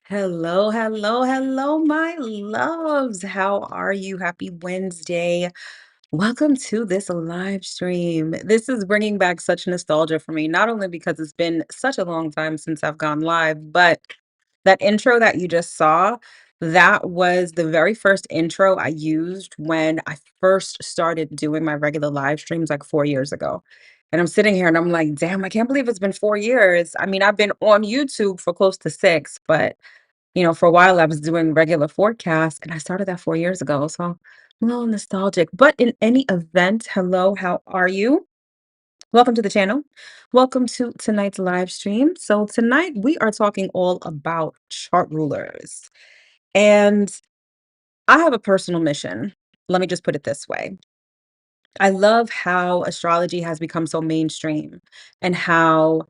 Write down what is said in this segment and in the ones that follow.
Hello, hello, hello, my loves. How are you? Happy Wednesday. Welcome to this live stream. This is bringing back such nostalgia for me, not only because it's been such a long time since I've gone live, but that intro that you just saw, that was the very first intro I used when I first started doing my regular live streams like 4 years ago. And I'm sitting here and I'm like, damn, I can't believe it's been 4 years. I mean, I've been on YouTube for close to six, but for a while I was doing regular forecasts and I started that 4 years ago. So I'm a little nostalgic. But in any event, hello, how are you? Welcome to the channel. Welcome to tonight's live stream. So tonight we are talking all about chart rulers. And I have a personal mission. Let me just put it this way. I love how astrology has become so mainstream and how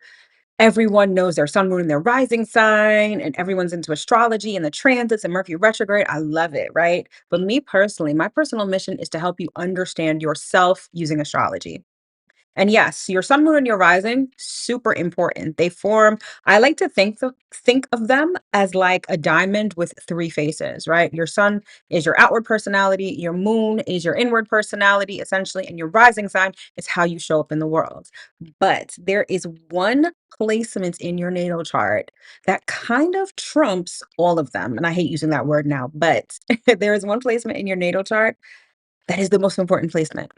everyone knows their sun, moon, and their rising sign, and everyone's into astrology and the transits and Mercury retrograde. I love it, right? But me personally, my personal mission is to help you understand yourself using astrology. And yes, your sun, moon, and your rising, super important. They form, I like to think of them as like a diamond with three faces, right? Your sun is your outward personality, your moon is your inward personality, essentially, and your rising sign is how you show up in the world. But there is one placement in your natal chart that kind of trumps all of them. And I hate using that word now, but there is one placement in your natal chart that is the most important placement,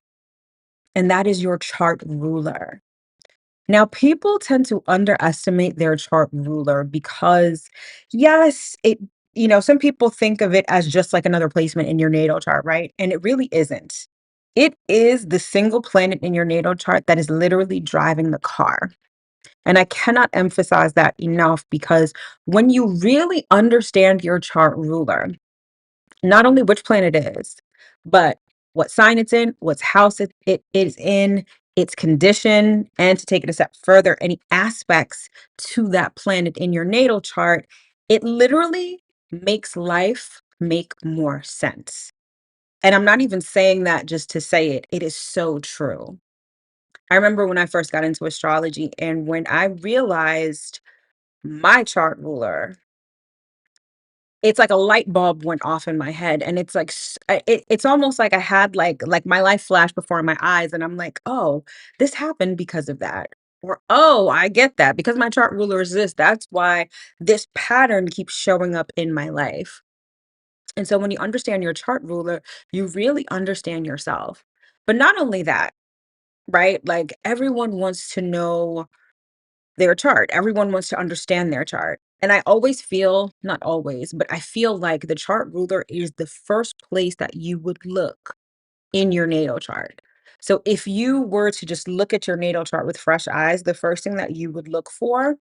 and that is your chart ruler. Now, people tend to underestimate their chart ruler because, yes, some people think of it as just like another placement in your natal chart, right? And it really isn't. It is the single planet in your natal chart that is literally driving the car. And I cannot emphasize that enough because when you really understand your chart ruler, not only which planet it is, but what sign it's in, what house it is in, its condition, and to take it a step further, any aspects to that planet in your natal chart, it literally makes life make more sense. And I'm not even saying that just to say it, it is so true. I remember when I first got into astrology and when I realized my chart ruler, it's like a light bulb went off in my head, and it's like it's almost like I had like my life flashed before my eyes, and I'm like, oh, this happened because of that. Or, oh, I get that because my chart ruler is this. That's why this pattern keeps showing up in my life. And so when you understand your chart ruler, you really understand yourself. But not only that, right? Like everyone wants to know their chart. Everyone wants to understand their chart. And I always feel, not always, but I feel like the chart ruler is the first place that you would look in your natal chart. So if you were to just look at your natal chart with fresh eyes, the first thing that you would look for,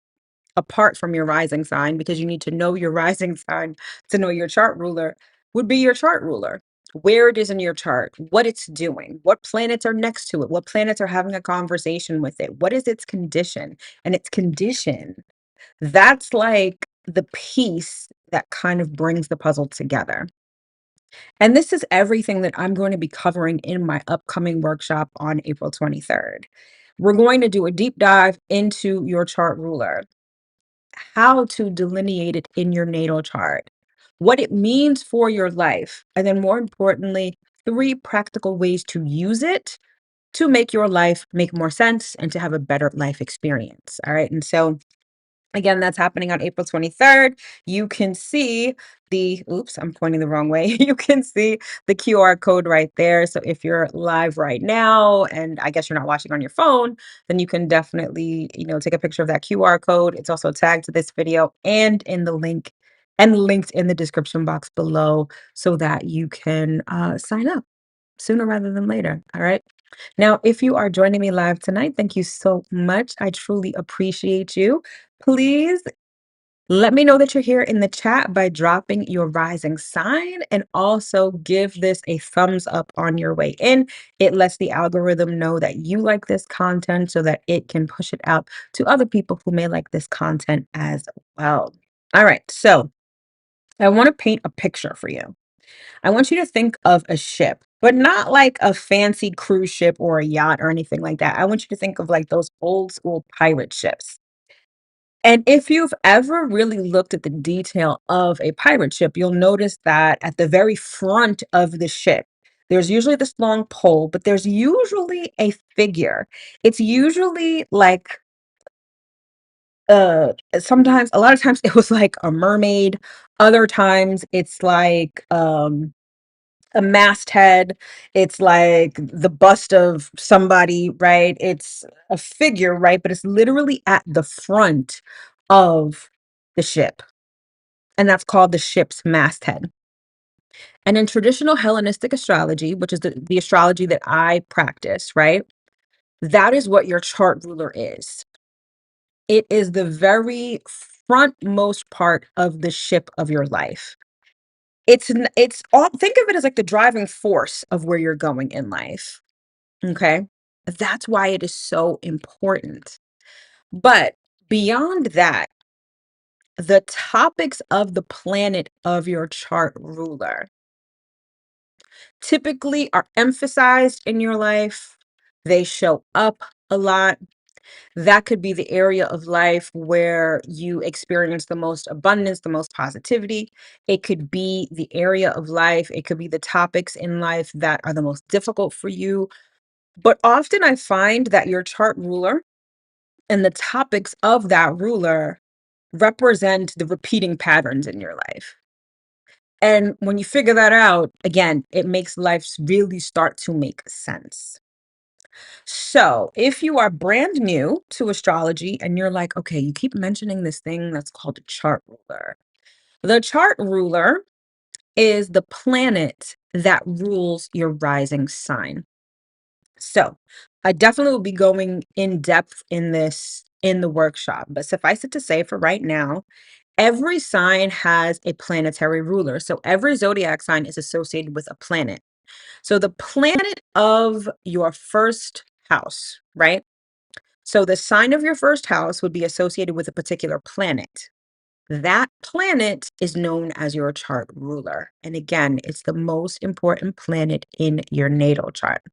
apart from your rising sign, because you need to know your rising sign to know your chart ruler, would be your chart ruler. Where it is in your chart, what it's doing, what planets are next to it, what planets are having a conversation with it, what is its condition, and its condition. That's like the piece that kind of brings the puzzle together. And this is everything that I'm going to be covering in my upcoming workshop on April 23rd. We're going to do a deep dive into your chart ruler, how to delineate it in your natal chart, what it means for your life, and then more importantly, three practical ways to use it to make your life make more sense and to have a better life experience. All right. And so again, that's happening on April 23rd. You can see oops, I'm pointing the wrong way. You can see the QR code right there. So if you're live right now, and I guess you're not watching on your phone, then you can definitely, take a picture of that QR code. It's also tagged to this video and in the link and linked in the description box below so that you can sign up sooner rather than later. All right. Now, if you are joining me live tonight, thank you so much. I truly appreciate you. Please let me know that you're here in the chat by dropping your rising sign, and also give this a thumbs up on your way in. It lets the algorithm know that you like this content so that it can push it out to other people who may like this content as well. All right, so I want to paint a picture for you. I want you to think of a ship, but not like a fancy cruise ship or a yacht or anything like that. I want you to think of like those old school pirate ships. And if you've ever really looked at the detail of a pirate ship, you'll notice that at the very front of the ship, there's usually this long pole, but there's usually a figure. It's usually like sometimes a lot of times it was like a mermaid, other times it's like a masthead, it's like the bust of somebody, right? It's a figure, right? But it's literally at the front of the ship, and that's called the ship's masthead. And in traditional Hellenistic astrology, which is the astrology that I practice, right? That is what your chart ruler is. It is the very frontmost part of the ship of your life. It's all, think of it as like the driving force of where you're going in life. Okay. That's why it is so important. But beyond that, the topics of the planet of your chart ruler typically are emphasized in your life. They show up a lot. That could be the area of life where you experience the most abundance, the most positivity. It could be the area of life, it could be the topics in life that are the most difficult for you. But often I find that your chart ruler and the topics of that ruler represent the repeating patterns in your life. And when you figure that out, again, it makes life really start to make sense. So, if you are brand new to astrology and you're like, okay, you keep mentioning this thing that's called a chart ruler. The chart ruler is the planet that rules your rising sign. So, I definitely will be going in depth in this in the workshop, but suffice it to say for right now, every sign has a planetary ruler. So, every zodiac sign is associated with a planet. So, the planet of your first house, right? So the sign of your first house would be associated with a particular planet. That planet is known as your chart ruler. And again, it's the most important planet in your natal chart.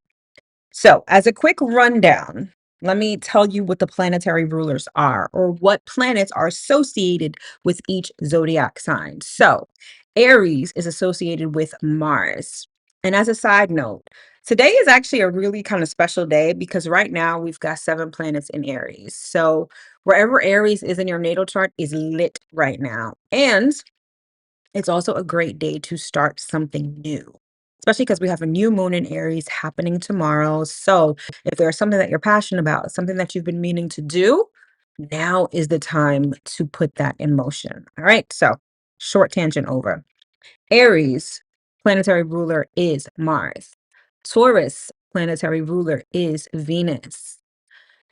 So, as a quick rundown, let me tell you what the planetary rulers are, or what planets are associated with each zodiac sign. So, Aries is associated with Mars. And as a side note, today is actually a really kind of special day because right now we've got 7 planets in Aries. So, wherever Aries is in your natal chart is lit right now. And it's also a great day to start something new, especially because we have a new moon in Aries happening tomorrow. So, if there's something that you're passionate about, something that you've been meaning to do, now is the time to put that in motion. All right. So, short tangent over. Aries, planetary ruler is Mars. Taurus, planetary ruler is Venus.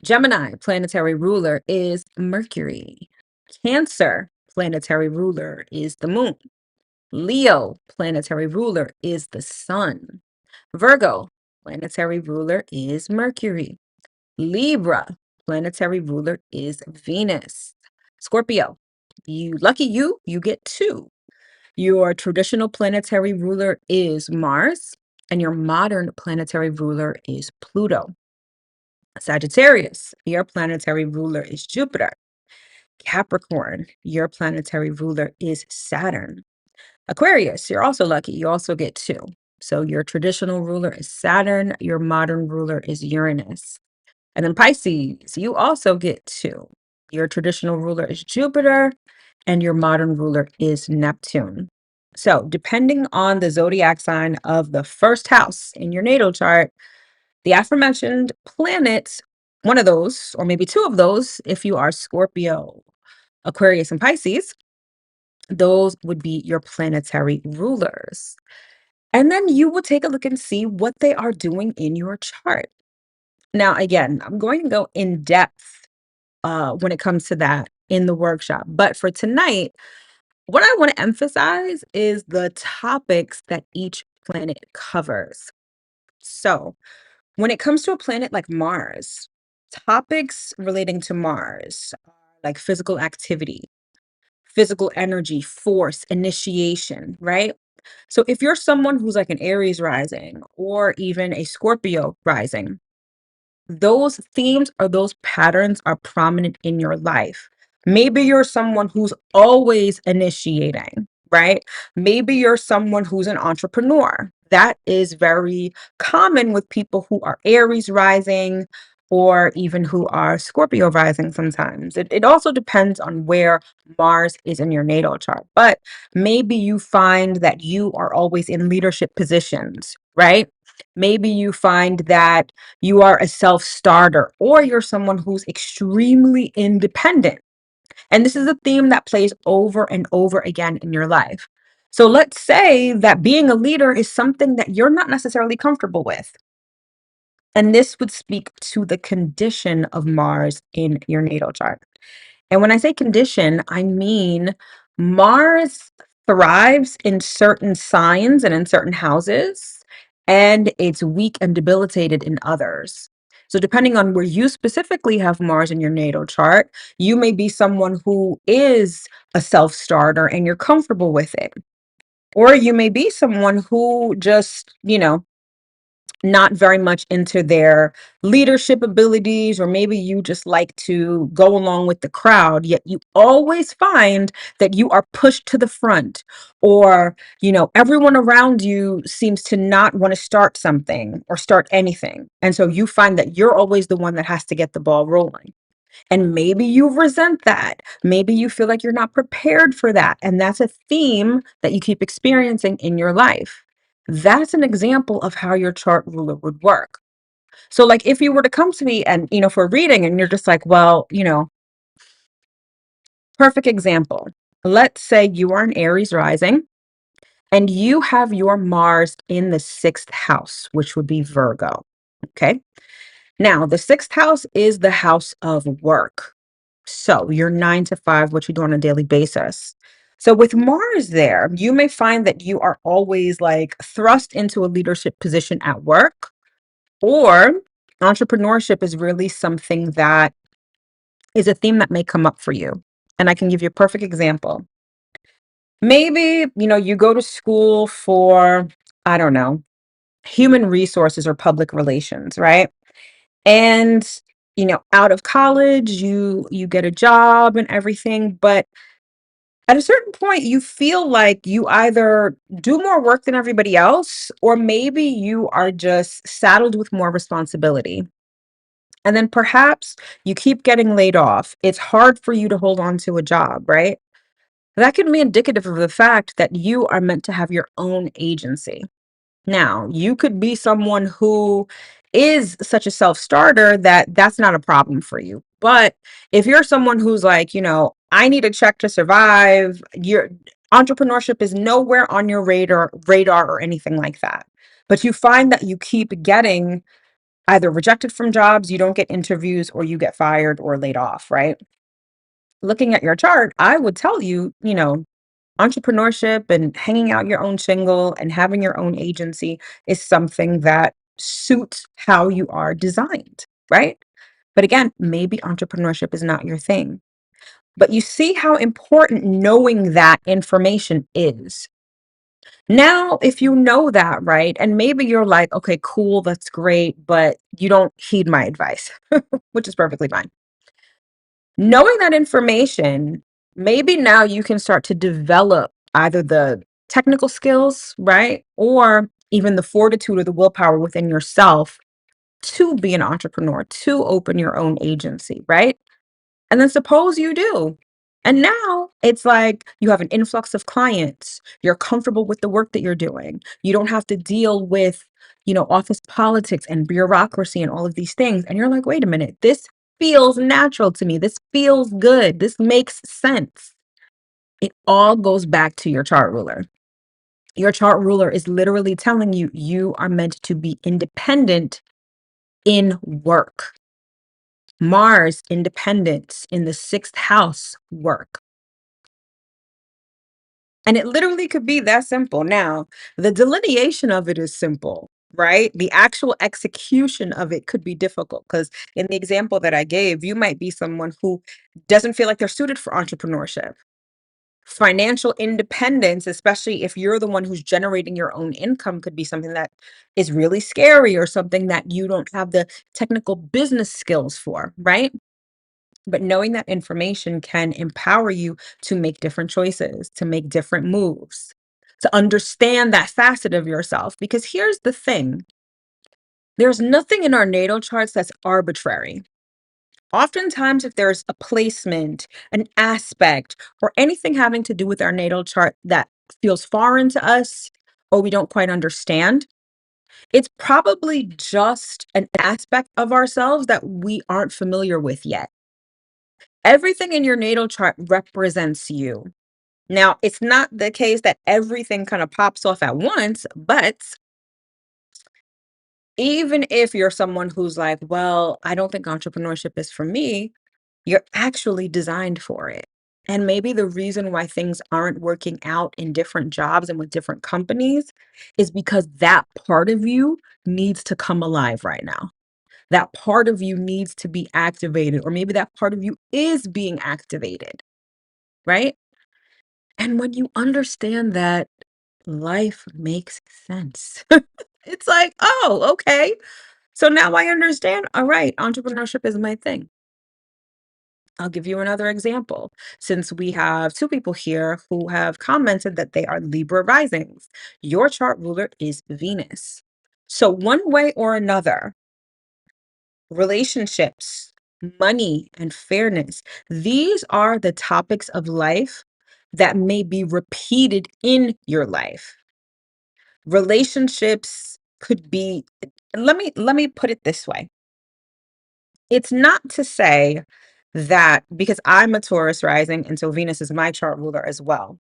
Gemini, planetary ruler is Mercury. Cancer, planetary ruler is the moon. Leo, planetary ruler is the sun. Virgo, planetary ruler is Mercury. Libra, planetary ruler is Venus. Scorpio, you get two. Your traditional planetary ruler is Mars, and your modern planetary ruler is Pluto. Sagittarius, your planetary ruler is Jupiter. Capricorn, your planetary ruler is Saturn. Aquarius, you're also lucky. You also get two. So your traditional ruler is Saturn, your modern ruler is Uranus. And then Pisces, you also get two. Your traditional ruler is Jupiter, and your modern ruler is Neptune. So, depending on the zodiac sign of the first house in your natal chart, the aforementioned planets, one of those, or maybe two of those, if you are Scorpio, Aquarius, and Pisces, those would be your planetary rulers. And then you will take a look and see what they are doing in your chart. Now, again, I'm going to go in depth when it comes to that in the workshop. But for tonight, what I want to emphasize is the topics that each planet covers. So, when it comes to a planet like Mars, topics relating to Mars are like physical activity, physical energy, force, initiation, right? So if you're someone who's like an Aries rising or even a Scorpio rising, those themes or those patterns are prominent in your life. Maybe you're someone who's always initiating, right? Maybe you're someone who's an entrepreneur. That is very common with people who are Aries rising or even who are Scorpio rising sometimes. It also depends on where Mars is in your natal chart. But maybe you find that you are always in leadership positions, right? Maybe you find that you are a self starter or you're someone who's extremely independent, and this is a theme that plays over and over again in your life. So let's say that being a leader is something that you're not necessarily comfortable with. And this would speak to the condition of Mars in your natal chart. And when I say condition, I mean Mars thrives in certain signs and in certain houses, and it's weak and debilitated in others. So, depending on where you specifically have Mars in your natal chart, you may be someone who is a self starter and you're comfortable with it. Or you may be someone who just, not very much into their leadership abilities, or maybe you just like to go along with the crowd, yet you always find that you are pushed to the front, or, everyone around you seems to not want to start something or start anything. And so you find that you're always the one that has to get the ball rolling. And maybe you resent that. Maybe you feel like you're not prepared for that. And that's a theme that you keep experiencing in your life. That's an example of how your chart ruler would work. So, like, if you were to come to me and, for a reading and you're just like, well, perfect example. Let's say you are an Aries rising and you have your Mars in the sixth house, which would be Virgo. Okay. Now, the sixth house is the house of work. So, your 9 to 5, what you do on a daily basis. So, with Mars there, you may find that you are always like thrust into a leadership position at work, or entrepreneurship is really something that is a theme that may come up for you. And I can give you a perfect example. Maybe, you go to school for, I don't know, human resources or public relations, right? And out of college, you get a job and everything, but at a certain point you feel like you either do more work than everybody else, or maybe you are just saddled with more responsibility. And then perhaps you keep getting laid off. It's hard for you to hold on to a job, right? That can be indicative of the fact that you are meant to have your own agency. Now, you could be someone who is such a self-starter that that's not a problem for you. But if you're someone who's like, I need a check to survive, your entrepreneurship is nowhere on your radar or anything like that. But you find that you keep getting either rejected from jobs, you don't get interviews, or you get fired or laid off, right? Looking at your chart, I would tell you, entrepreneurship and hanging out your own shingle and having your own agency is something that suits how you are designed, right? But again, maybe entrepreneurship is not your thing. But you see how important knowing that information is. Now, if you know that, right, and maybe you're like, okay, cool, that's great, but you don't heed my advice, which is perfectly fine. Knowing that information, maybe now you can start to develop either the technical skills, right? Or even the fortitude or the willpower within yourself to be an entrepreneur, to open your own agency, right? And then suppose you do. And now it's like you have an influx of clients. You're comfortable with the work that you're doing. You don't have to deal with, office politics and bureaucracy and all of these things. And you're like, wait a minute, this feels natural to me. This feels good. This makes sense. It all goes back to your chart ruler. Your chart ruler is literally telling you you are meant to be independent in work. Mars, independence in the sixth house, work. And it literally could be that simple. Now, the delineation of it is simple, right? The actual execution of it could be difficult because in the example that I gave, you might be someone who doesn't feel like they're suited for entrepreneurship. Financial independence, especially if you're the one who's generating your own income, could be something that is really scary or something that you don't have the technical business skills for, right? But knowing that information can empower you to make different choices, to make different moves, to understand that facet of yourself. Because here's the thing, there's nothing in our natal charts that's arbitrary. Oftentimes, if there's a placement, an aspect, or anything having to do with our natal chart that feels foreign to us or we don't quite understand, it's probably just an aspect of ourselves that we aren't familiar with yet. Everything in your natal chart represents you. Now, it's not the case that everything kind of pops off at once, but even if you're someone who's like, well, I don't think entrepreneurship is for me, you're actually designed for it. And maybe the reason why things aren't working out in different jobs and with different companies is because that part of you needs to come alive right now. That part of you needs to be activated, or maybe that part of you is being activated, right? And when you understand that, life makes sense. It's like, oh, okay. So now I understand. All right, entrepreneurship is my thing. I'll give you another example. Since we have two people here who have commented that they are Libra risings, your chart ruler is Venus. So, one way or another, relationships, money, and fairness, these are the topics of life that may be repeated in your life. Relationships could be, let me put it this way. It's not to say that because I'm a Taurus rising, and so Venus is my chart ruler as well.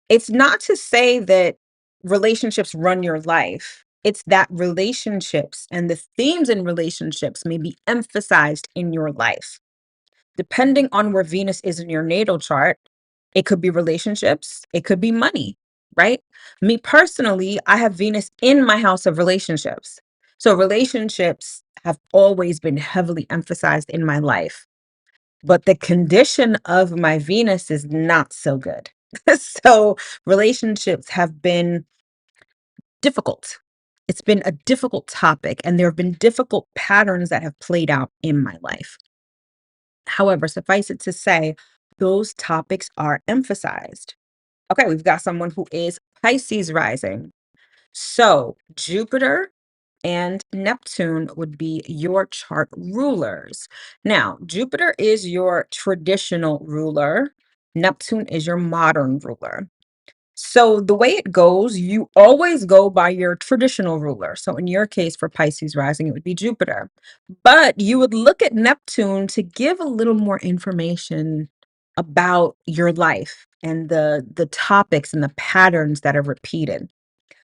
It's not to say that relationships run your life. It's that relationships and the themes in relationships may be emphasized in your life. Depending on where Venus is in your natal chart, it could be relationships, it could be money, right? Me personally, I have Venus in my house of relationships. So relationships have always been heavily emphasized in my life, but the condition of my Venus is not so good. So relationships have been difficult. It's been a difficult topic, and there have been difficult patterns that have played out in my life. However, suffice it to say, those topics are emphasized. Okay, we've got someone who is Pisces rising. So Jupiter and Neptune would be your chart rulers. Now, Jupiter is your traditional ruler, Neptune is your modern ruler. So the way it goes, you always go by your traditional ruler. So in your case, for Pisces rising, it would be Jupiter. But you would look at Neptune to give a little more information about your life and the topics and the patterns that are repeated.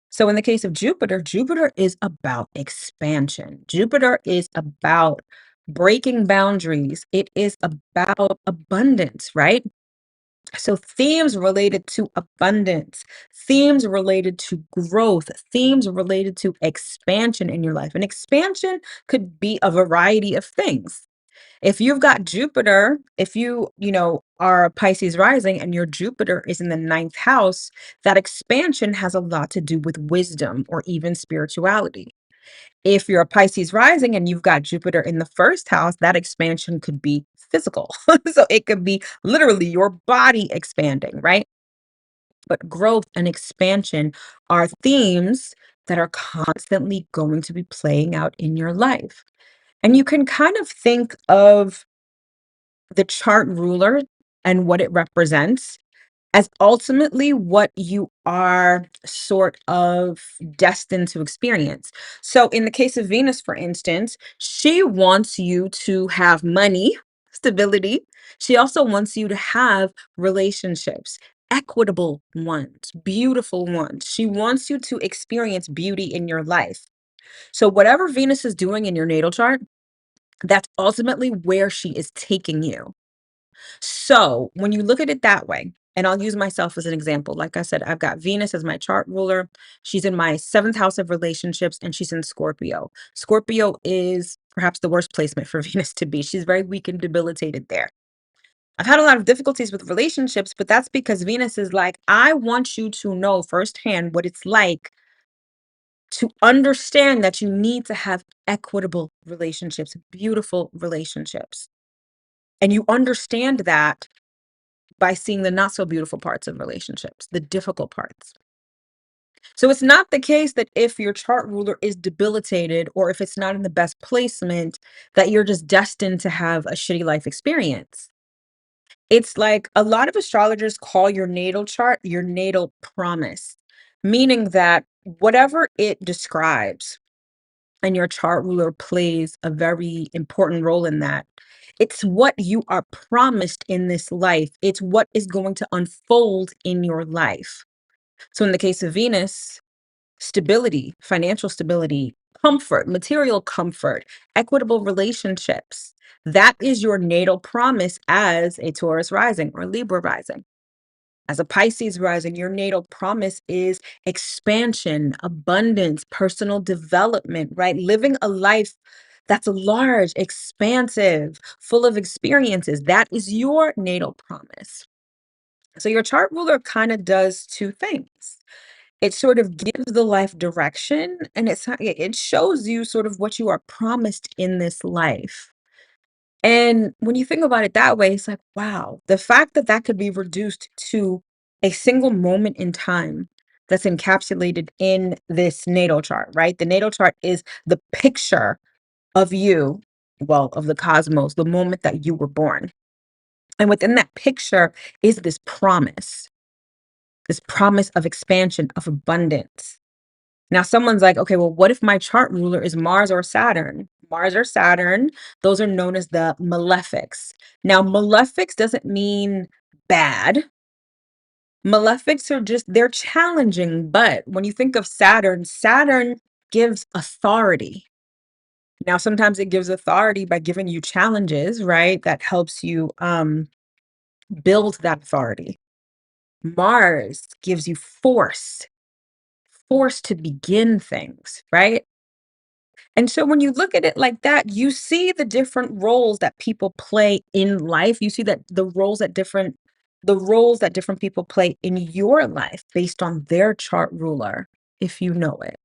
So in the case of Jupiter, Jupiter is about expansion. Jupiter is about breaking boundaries. It is about abundance, right? So, themes related to abundance, themes related to growth, themes related to expansion in your life. And expansion could be a variety of things. If you've got Jupiter, if you are a Pisces rising and your Jupiter is in the ninth house, that expansion has a lot to do with wisdom or even spirituality. If you're a Pisces rising and you've got Jupiter in the first house, that expansion could be physical. So it could be literally your body expanding, right? But growth and expansion are themes that are constantly going to be playing out in your life. And you can kind of think of the chart ruler and what it represents as ultimately what you are sort of destined to experience. So, in the case of Venus, for instance, she wants you to have money, stability. She also wants you to have relationships, equitable ones, beautiful ones. She wants you to experience beauty in your life. So, whatever Venus is doing in your natal chart, that's ultimately where she is taking you. So when you look at it that way, and I'll use myself as an example. Like I said, I've got Venus as my chart ruler. She's in my seventh house of relationships and she's in Scorpio. Scorpio is perhaps the worst placement for Venus to be. She's very weak and debilitated there. I've had a lot of difficulties with relationships, but that's because Venus is like, I want you to know firsthand what it's like to understand that you need to have equitable relationships, beautiful relationships. And you understand that by seeing the not so beautiful parts of relationships, the difficult parts. So it's not the case that if your chart ruler is debilitated or if it's not in the best placement, that you're just destined to have a shitty life experience. It's like a lot of astrologers call your natal chart your natal promise, meaning that whatever it describes, and your chart ruler plays a very important role in that. It's what you are promised in this life. It's what is going to unfold in your life. So, in the case of Venus, stability, financial stability, comfort, material comfort, equitable relationships. That is your natal promise as a Taurus rising or Libra rising. As a Pisces rising, your natal promise is expansion, abundance, personal development, right? Living a life that's large, expansive, full of experiences. That is your natal promise. So your chart ruler kind of does two things. It sort of gives the life direction and it shows you sort of what you are promised in this life. And when you think about it that way, it's like, wow, the fact that that could be reduced to a single moment in time that's encapsulated in this natal chart, right? The natal chart is the picture of you, well, of the cosmos, the moment that you were born. And within that picture is this promise of expansion, of abundance. Now, someone's like, okay, well, what if my chart ruler is Mars or Saturn? Mars or Saturn, those are known as the malefics. Now, malefics doesn't mean bad. Malefics are just, they're challenging. But when you think of Saturn, Saturn gives authority. Now, sometimes it gives authority by giving you challenges, right? That helps you build that authority. Mars gives you force to begin things, right? And so when you look at it like that, you see the different roles that people play in life. You see that the roles that different people play in your life based on their chart ruler, if you know it.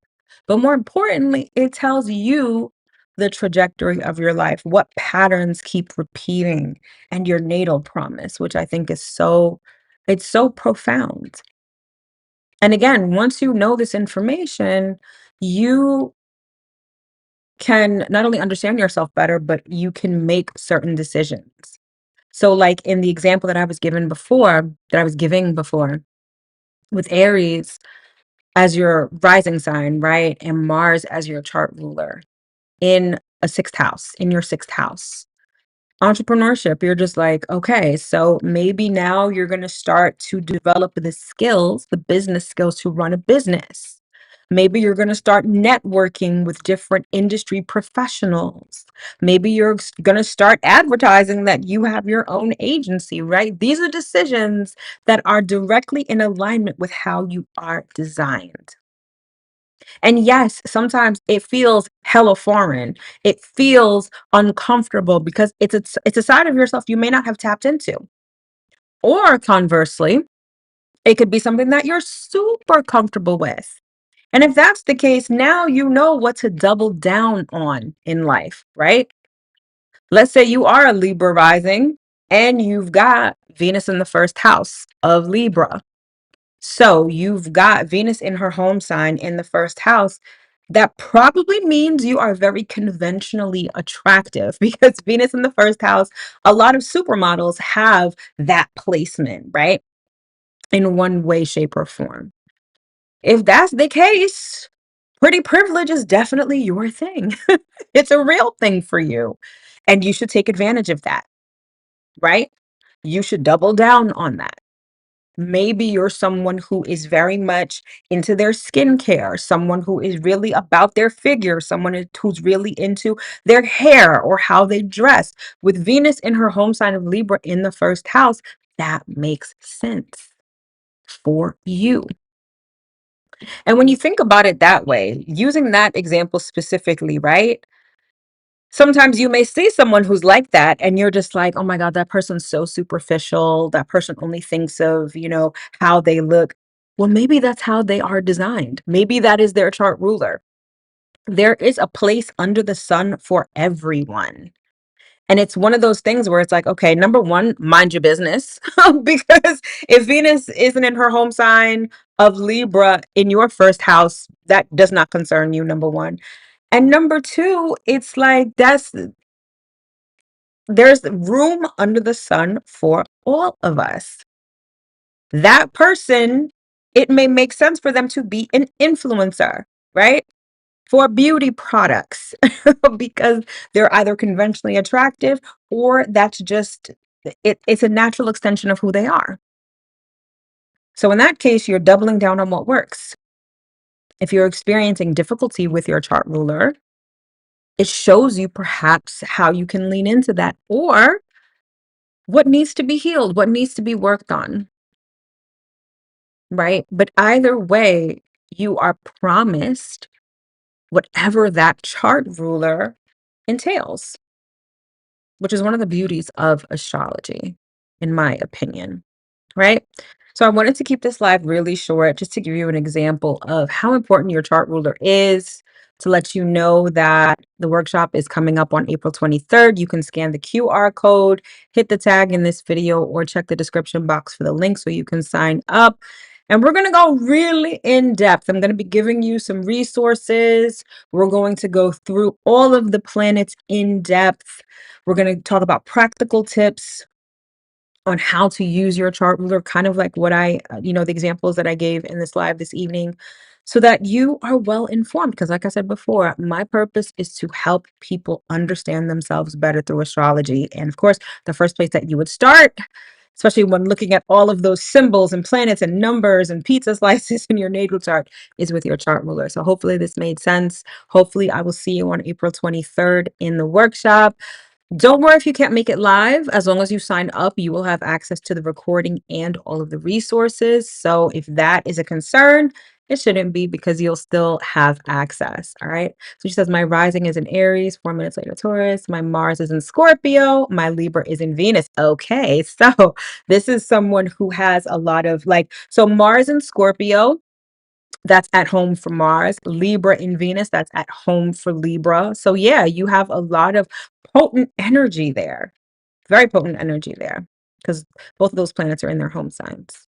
But more importantly, it tells you the trajectory of your life, what patterns keep repeating, and your natal promise, which I think is it's so profound. And again, once you know this information, you can not only understand yourself better, but you can make certain decisions. So, like in the example that I was giving before with Aries as your rising sign, right? And Mars as your chart ruler in in your sixth house. Entrepreneurship, you're just like, okay, so maybe now you're going to start to develop the business skills to run a business. Maybe you're going to start networking with different industry professionals. Maybe you're going to start advertising that you have your own agency, right? These are decisions that are directly in alignment with how you are designed. And yes, sometimes it feels hella foreign. It feels uncomfortable because it's a side of yourself you may not have tapped into. Or conversely, it could be something that you're super comfortable with. And if that's the case, now you know what to double down on in life, right? Let's say you are a Libra rising and you've got Venus in the first house of Libra. So you've got Venus in her home sign in the first house. That probably means you are very conventionally attractive because Venus in the first house, a lot of supermodels have that placement, right? In one way, shape, or form. If that's the case, pretty privilege is definitely your thing. It's a real thing for you. And you should take advantage of that, right? You should double down on that. Maybe you're someone who is very much into their skincare, someone who is really about their figure, who's really into their hair or how they dress. With Venus in her home sign of Libra in the first house, that makes sense for you. And when you think about it that way, using that example specifically, right? Sometimes you may see someone who's like that, and you're just like, oh my God, that person's so superficial. That person only thinks of, how they look. Well, maybe that's how they are designed. Maybe that is their chart ruler. There is a place under the sun for everyone. And it's one of those things where it's like, okay, number one, mind your business. Because if Venus isn't in her home sign of Libra in your first house, that does not concern you, number one. And number two, it's like there's room under the sun for all of us. That person, it may make sense for them to be an influencer, right? For beauty products because they're either conventionally attractive or that's just it's a natural extension of who they are. So in that case, you're doubling down on what works. If you're experiencing difficulty with your chart ruler, it shows you perhaps how you can lean into that or what needs to be healed, what needs to be worked on, right? But either way, you are promised whatever that chart ruler entails, which is one of the beauties of astrology, in my opinion, right? So I wanted to keep this live really short just to give you an example of how important your chart ruler is, to let you know that the workshop is coming up on April 23rd. You can scan the QR code, hit the tag in this video, or check the description box for the link so you can sign up. And we're going to go really in depth. I'm going to be giving you some resources. We're going to go through all of the planets in depth. We're going to talk about practical tips on how to use your chart ruler, kind of like what the examples that I gave in this live this evening, so that you are well informed. Because, like I said before, my purpose is to help people understand themselves better through astrology. And of course, the first place that you would start, especially when looking at all of those symbols and planets and numbers and pizza slices in your natal chart, is with your chart ruler. So hopefully this made sense. Hopefully I will see you on April 23rd in the workshop. Don't worry if you can't make it live. As long as you sign up, you will have access to the recording and all of the resources. So if that is a concern, it shouldn't be because you'll still have access. All right. So she says, my rising is in Aries, 4 minutes later, Taurus. My Mars is in Scorpio. My Libra is in Venus. Okay. So this is someone who has a lot of so Mars in Scorpio, that's at home for Mars. Libra in Venus, that's at home for Libra. So yeah, you have a lot of potent energy there. Very potent energy there because both of those planets are in their home signs.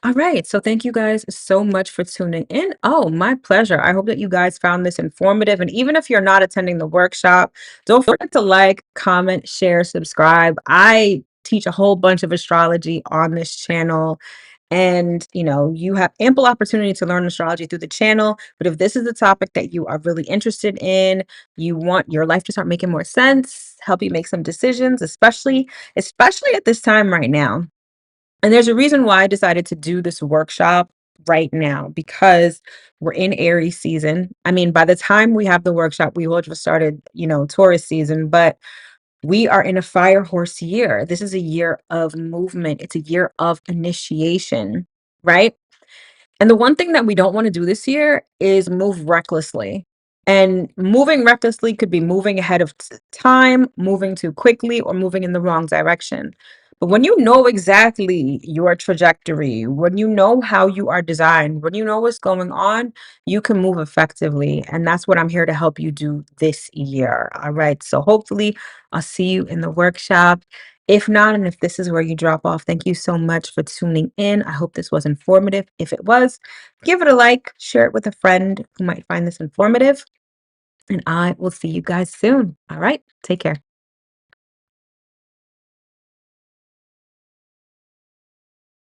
All right. So thank you guys so much for tuning in. Oh, my pleasure. I hope that you guys found this informative. And even if you're not attending the workshop, don't forget to like, comment, share, subscribe. I teach a whole bunch of astrology on this channel. And, you have ample opportunity to learn astrology through the channel. But if this is a topic that you are really interested in, you want your life to start making more sense, help you make some decisions, especially at this time right now. And there's a reason why I decided to do this workshop right now because we're in Aries season. I mean, by the time we have the workshop, we will have just started, Taurus season, but we are in a fire horse year. This is a year of movement. It's a year of initiation, right? And the one thing that we don't want to do this year is move recklessly. And moving recklessly could be moving ahead of time, moving too quickly, or moving in the wrong direction. But when you know exactly your trajectory, when you know how you are designed, when you know what's going on, you can move effectively. And that's what I'm here to help you do this year. All right. So hopefully I'll see you in the workshop. If not, and if this is where you drop off, thank you so much for tuning in. I hope this was informative. If it was, give it a like, share it with a friend who might find this informative, and I will see you guys soon. All right, take care.